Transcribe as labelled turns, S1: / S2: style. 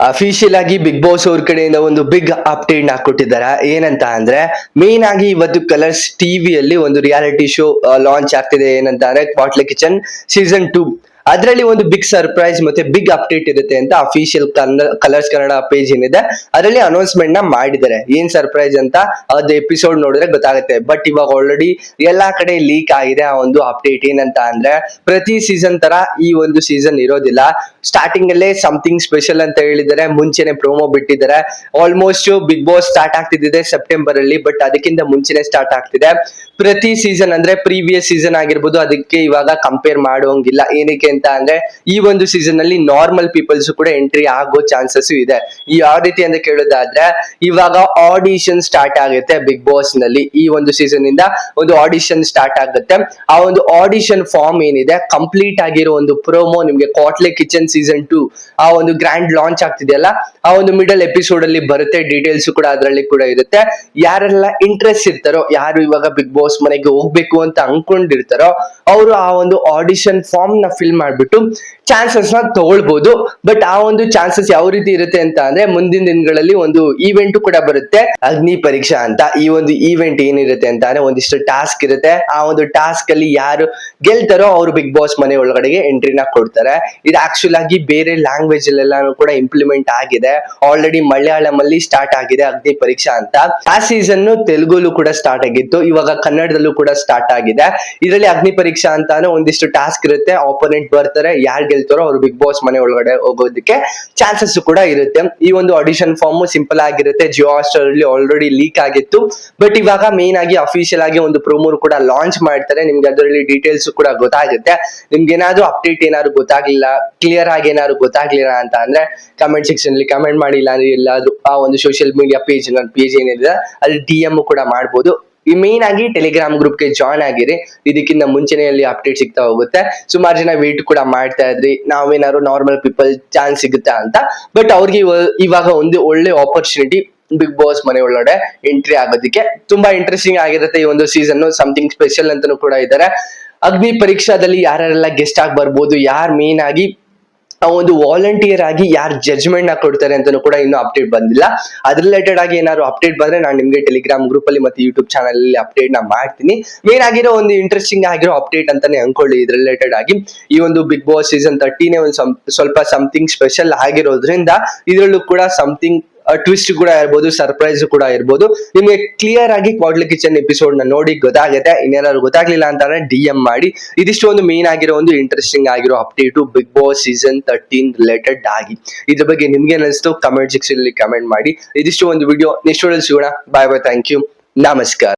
S1: Official ಆಗಿ big boss ಅವ್ರ ಕಡೆಯಿಂದ ಒಂದು ಬಿಗ್ ಅಪ್ಡೇಟ್ ನ ಕೊಟ್ಟಿದ್ದಾರೆ. ಏನಂತ ಅಂದ್ರೆ ಮೇನ್ ಆಗಿ ಇವತ್ತು ಕಲರ್ಸ್ ಟಿವಿಯಲ್ಲಿ ಒಂದು ರಿಯಾಲಿಟಿ ಶೋ ಲಾಂಚ್ ಆಗ್ತಿದೆ. ಏನಂತ ಅಂದ್ರೆ ಕ್ವಾಟ್ಲೆ ಕಿಚನ್ ಸೀಸನ್ 2. ಅದರಲ್ಲಿ ಒಂದು ಬಿಗ್ ಸರ್ಪ್ರೈಸ್ ಮತ್ತೆ ಬಿಗ್ ಅಪ್ಡೇಟ್ ಇರುತ್ತೆ ಅಂತ ಅಫಿಷಿಯಲ್ ಕಲರ್ಸ್ ಕನ್ನಡ ಪೇಜ್ ಏನಿದೆ ಅದರಲ್ಲಿ ಅನೌನ್ಸ್ಮೆಂಟ್ ನ ಮಾಡಿದ್ದಾರೆ. ಏನ್ ಸರ್ಪ್ರೈಸ್ ಅಂತ ಅದು ಎಪಿಸೋಡ್ ನೋಡಿದ್ರೆ ಗೊತ್ತಾಗುತ್ತೆ. ಬಟ್ ಇವಾಗ ಆಲ್ರೆಡಿ ಎಲ್ಲಾ ಕಡೆ ಲೀಕ್ ಆಗಿದೆ ಆ ಒಂದು ಅಪ್ಡೇಟ್. ಏನಂತ ಅಂದ್ರೆ ಪ್ರತಿ ಸೀಸನ್ ತರ ಈ ಒಂದು ಸೀಸನ್ ಇರೋದಿಲ್ಲ. ಸ್ಟಾರ್ಟಿಂಗ್ ಅಲ್ಲೇ ಸಮಥಿಂಗ್ ಸ್ಪೆಷಲ್ ಅಂತ ಹೇಳಿದ್ದಾರೆ. ಮುಂಚೆನೆ ಪ್ರೋಮೋ ಬಿಟ್ಟಿದ್ದಾರೆ. ಆಲ್ಮೋಸ್ಟ್ ಬಿಗ್ ಬಾಸ್ ಸ್ಟಾರ್ಟ್ ಆಗ್ತಿದೆ ಸೆಪ್ಟೆಂಬರ್ ಅಲ್ಲಿ, ಬಟ್ ಅದಕ್ಕಿಂತ ಮುಂಚೆನೆ ಸ್ಟಾರ್ಟ್ ಆಗ್ತಿದೆ. ಪ್ರತಿ ಸೀಸನ್ ಅಂದ್ರೆ ಪ್ರೀವಿಯಸ್ ಸೀಸನ್ ಆಗಿರ್ಬೋದು ಅದಕ್ಕೆ ಇವಾಗ ಕಂಪೇರ್ ಮಾಡೋಂಗಿಲ್ಲ. ಏನಕ್ಕೆ ಅಂತ ಅಂದ್ರೆ ಈ ಒಂದು ಸೀಸನ್ ಅಲ್ಲಿ ನಾರ್ಮಲ್ ಪೀಪಲ್ಸ್ ಕೂಡ ಎಂಟ್ರಿ ಆಗೋ ಚಾನ್ಸಸ್ ಇದೆ. ಯಾವ ರೀತಿ ಅಂತ ಕೇಳೋದಾದ್ರೆ ಇವಾಗ ಆಡಿಷನ್ ಸ್ಟಾರ್ಟ್ ಆಗುತ್ತೆ ಬಿಗ್ ಬಾಸ್ ನಲ್ಲಿ. ಈ ಒಂದು ಸೀಸನ್ ಇಂದ ಒಂದು ಆಡಿಷನ್ ಸ್ಟಾರ್ಟ್ ಆಗುತ್ತೆ. ಆ ಒಂದು ಆಡಿಷನ್ ಫಾರ್ಮ್ ಏನಿದೆ ಕಂಪ್ಲೀಟ್ ಆಗಿರೋ ಒಂದು ಪ್ರೋಮೋ ನಿಮ್ಗೆ ಕ್ವಾಟ್ಲೆ ಕಿಚನ್ ಸೀಸನ್ 2 ಆ ಒಂದು ಗ್ರ್ಯಾಂಡ್ ಲಾಂಚ್ ಆಗ್ತಿದೆಯಲ್ಲ ಆ ಒಂದು ಮಿಡಲ್ ಎಪಿಸೋಡ್ ಅಲ್ಲಿ ಬರುತ್ತೆ. ಡೀಟೇಲ್ಸ್ ಕೂಡ ಅದರಲ್ಲಿ ಕೂಡ ಇರುತ್ತೆ. ಯಾರೆಲ್ಲ ಇಂಟ್ರೆಸ್ಟ್ ಇರ್ತಾರೋ, ಯಾರು ಇವಾಗ ಬಿಗ್ ಬಾಸ್ ಮನೆಗೆ ಹೋಗ್ಬೇಕು ಅಂತ ಅನ್ಕೊಂಡಿರ್ತಾರೋ ಅವರು ಆ ಒಂದು ಆಡಿಷನ್ ಫಾರ್ಮ್ ನ ಫಿಲ್ ಮಾಡ್ಬಿಟ್ಟು ಚಾನ್ಸಸ್ ನ ತಗೊಳ್ಬಹುದು. ಬಟ್ ಆ ಒಂದು ಚಾನ್ಸಸ್ ಯಾವ ರೀತಿ ಇರುತ್ತೆ ಅಂತ ಅಂದ್ರೆ ಮುಂದಿನ ದಿನಗಳಲ್ಲಿ ಒಂದು ಈವೆಂಟ್ ಕೂಡ ಬರುತ್ತೆ, ಅಗ್ನಿ ಪರೀಕ್ಷಾ ಅಂತ. ಈ ಒಂದು ಈವೆಂಟ್ ಏನಿರುತ್ತೆ ಅಂತ ಅಂದ್ರೆ ಒಂದಿಷ್ಟು ಟಾಸ್ಕ್ ಇರುತ್ತೆ. ಆ ಒಂದು ಟಾಸ್ಕ್ ಅಲ್ಲಿ ಯಾರು ಗೆಲ್ತಾರೋ ಅವರು ಬಿಗ್ ಬಾಸ್ ಮನೆ ಒಳಗಡೆಗೆ ಎಂಟ್ರಿನ ಕೊಡ್ತಾರೆ. ಇದು ಆಕ್ಚುಲ್ ಆಗಿ ಬೇರೆ ಲ್ಯಾಂಗ್ವೇಜ್ ಅಲ್ಲೆಲ್ಲಾನು ಕೂಡ ಇಂಪ್ಲಿಮೆಂಟ್ ಆಗಿದೆ. ಆಲ್ರೆಡಿ ಮಲಯಾಳಂ ಅಲ್ಲಿ ಸ್ಟಾರ್ಟ್ ಆಗಿದೆ ಅಗ್ನಿ ಪರೀಕ್ಷಾ ಅಂತ. ಆ ಸೀಸನ್ ತೆಲುಗುಲು ಕೂಡ ಸ್ಟಾರ್ಟ್ ಆಗಿತ್ತು, ಇವಾಗ ಕನ್ನಡದಲ್ಲೂ ಕೂಡ ಸ್ಟಾರ್ಟ್ ಆಗಿದೆ. ಇದರಲ್ಲಿ ಅಗ್ನಿ ಪರೀಕ್ಷಾ ಅಂತ ಒಂದಿಷ್ಟು ಟಾಸ್ಕ್ ಇರುತ್ತೆ. ಆಪೋನೆಂಟ್ ಬರ್ತಾರೆ, ಯಾರು ಗೆಲ್ತಾರೋ ಅವರು ಬಿಗ್ ಬಾಸ್ ಮನೆ ಒಳಗಡೆ ಹೋಗೋದಕ್ಕೆ ಚಾನ್ಸಸ್ ಕೂಡ ಇರುತ್ತೆ. ಈ ಒಂದು ಆಡಿಷನ್ ಫಾರ್ಮ್ ಸಿಂಪಲ್ ಆಗಿರುತ್ತೆ. ಜಿಯೋ ಹಾಟ್‌ಸ್ಟಾರ್ ಅಲ್ಲಿ ಆಲ್ರೆಡಿ ಲೀಕ್ ಆಗಿತ್ತು. ಬಟ್ ಇವಾಗ ಮೇನ್ ಆಗಿ ಅಫಿಷಿಯಲ್ ಆಗಿ ಒಂದು ಪ್ರೋಮೋ ಕೂಡ ಲಾಂಚ್ ಮಾಡ್ತಾರೆ. ನಿಮ್ಗೆ ಅದರಲ್ಲಿ ಡೀಟೇಲ್ಸ್ ಕೂಡ ಗೊತ್ತಾಗುತ್ತೆ. ನಿಮ್ಗೆ ಏನಾದ್ರು ಅಪ್ಡೇಟ್ ಏನಾದ್ರು ಗೊತ್ತಾಗ್ಲಿಲ್ಲ, ಕ್ಲಿಯರ್ ಆಗಿ ಏನಾದ್ರು ಗೊತ್ತಾಗ್ಲಿಲ್ಲ ಅಂತ ಅಂದ್ರೆ ಕಮೆಂಟ್ ಸೆಕ್ಷನ್ ಅಲ್ಲಿ ಕಮೆಂಟ್ ಮಾಡಿ. ಇಲ್ಲ ಅಂದ್ರೆ ಎಲ್ಲಾದ್ರೂ ಆ ಒಂದು ಸೋಷಿಯಲ್ ಮೀಡಿಯಾ ಪೇಜ್ ನನ್ನ ಪೇಜ್ ಏನಿದೆ ಅಲ್ಲಿ DM ಕೂಡ ಮಾಡ್ಬೋದು. ಈ ಮೇನ್ ಆಗಿ ಟೆಲಿಗ್ರಾಮ್ ಗ್ರೂಪ್ಗೆ ಜಾಯ್ನ್ ಆಗಿರಿ. ಇದಕ್ಕಿಂತ ಮುಂಚೆನೆ ಅಲ್ಲಿ ಅಪ್ಡೇಟ್ ಸಿಗ್ತಾ ಹೋಗುತ್ತೆ. ಸುಮಾರು ಜನ ವೇಟ್ ಕೂಡ ಮಾಡ್ತಾ ಇದ್ರಿ ನಾವೇನಾದ್ರು ನಾರ್ಮಲ್ ಪೀಪಲ್ ಚಾನ್ಸ್ ಸಿಗುತ್ತಾ ಅಂತ. ಬಟ್ ಅವ್ರಿಗೆ ಇವಾಗ ಒಂದು ಒಳ್ಳೆ ಆಪರ್ಚುನಿಟಿ ಬಿಗ್ ಬಾಸ್ ಮನೆ ಒಳಗಡೆ ಎಂಟ್ರಿ ಆಗೋದಕ್ಕೆ. ತುಂಬಾ ಇಂಟ್ರೆಸ್ಟಿಂಗ್ ಆಗಿರುತ್ತೆ ಈ ಒಂದು ಸೀಸನ್. ಸಮಥಿಂಗ್ ಸ್ಪೆಷಲ್ ಅಂತಾನೂ ಕೂಡ ಇದ್ದಾರೆ. ಅಗ್ನಿ ಪರೀಕ್ಷಾದಲ್ಲಿ ಯಾರೆಲ್ಲ ಗೆಸ್ಟ್ ಆಗಿ ಬರ್ಬೋದು, ಯಾರು ಮೇನ್ ಆಗಿ ಆ ಒಂದು ವಾಲಂಟಿಯರ್ ಆಗಿ ಯಾರು ಜಡ್ಜ್ಮೆಂಟ್ ನ ಕೊಡ್ತಾರೆ ಅಂತಾನೂ ಕೂಡ ಇನ್ನೂ ಅಪ್ಡೇಟ್ ಬಂದಿಲ್ಲ. ಅದ್ರ ರಿಲೇಟೆಡ್ ಆಗಿ ಏನಾದ್ರು ಅಪ್ಡೇಟ್ ಬಂದ್ರೆ ನಾನು ನಿಮ್ಗೆ ಟೆಲಿಗ್ರಾಮ್ ಗ್ರೂಪ್ ಅಲ್ಲಿ ಮತ್ತೆ ಯೂಟ್ಯೂಬ್ ಚಾನಲ್ ಅಲ್ಲಿ ಅಪ್ಡೇಟ್ ನ ಮಾಡ್ತೀನಿ. ಮೇನ್ ಆಗಿರೋ ಒಂದು ಇಂಟ್ರೆಸ್ಟಿಂಗ್ ಆಗಿರೋ ಅಪ್ಡೇಟ್ ಅಂತಾನೆ ಅನ್ಕೊಳ್ಳಿ. ಇದ್ರ ರಿಲೇಟೆಡ್ ಆಗಿ ಈ ಒಂದು ಬಿಗ್ ಬಾಸ್ ಸೀಸನ್ 30ನೇ ಒಂದು ಸ್ವಲ್ಪ ಸಮಥಿಂಗ್ ಸ್ಪೆಷಲ್ ಆಗಿರೋದ್ರಿಂದ ಇದರಲ್ಲೂ ಕೂಡ ಸಮಥಿಂಗ್ ಟ್ವಿಸ್ಟ್ ಕೂಡ ಇರ್ಬೋದು, ಸರ್ಪ್ರೈಸ್ ಕೂಡ ಇರ್ಬೋದು. ನಿಮ್ಗೆ ಕ್ಲಿಯರ್ ಆಗಿ ಕ್ವಾಟ್ಲೆ ಕಿಚನ್ ಎಪಿಸೋಡ್ ನ ನೋಡಿ ಗೊತ್ತಾಗುತ್ತೆ. ಇನ್ನೇನಾದ್ರು ಗೊತ್ತಾಗ್ಲಿಲ್ಲ ಅಂತಂದ್ರೆ DM ಮಾಡಿ. ಇದಿಷ್ಟು ಒಂದು ಮೇನ್ ಆಗಿರೋ ಒಂದು ಇಂಟ್ರೆಸ್ಟಿಂಗ್ ಆಗಿರೋ update Big Boss season 13 related ಆಗಿ. ಇದ್ರ ಬಗ್ಗೆ ನಿಮ್ಗೆ ಅನಿಸ್ತು ಕಮೆಂಟ್ ಸೆಕ್ಷನ್ ಅಲ್ಲಿ ಕಮೆಂಟ್ ಮಾಡಿ. ಇದಿಷ್ಟು ಒಂದು ವಿಡಿಯೋ, ನೆಕ್ಸ್ಟ್ ವಿಡಿಯೋ ಸಿಗೋಣ. ಬಾಯ್ ಬಾಯ್, ಥ್ಯಾಂಕ್ ಯು, ನಮಸ್ಕಾರ.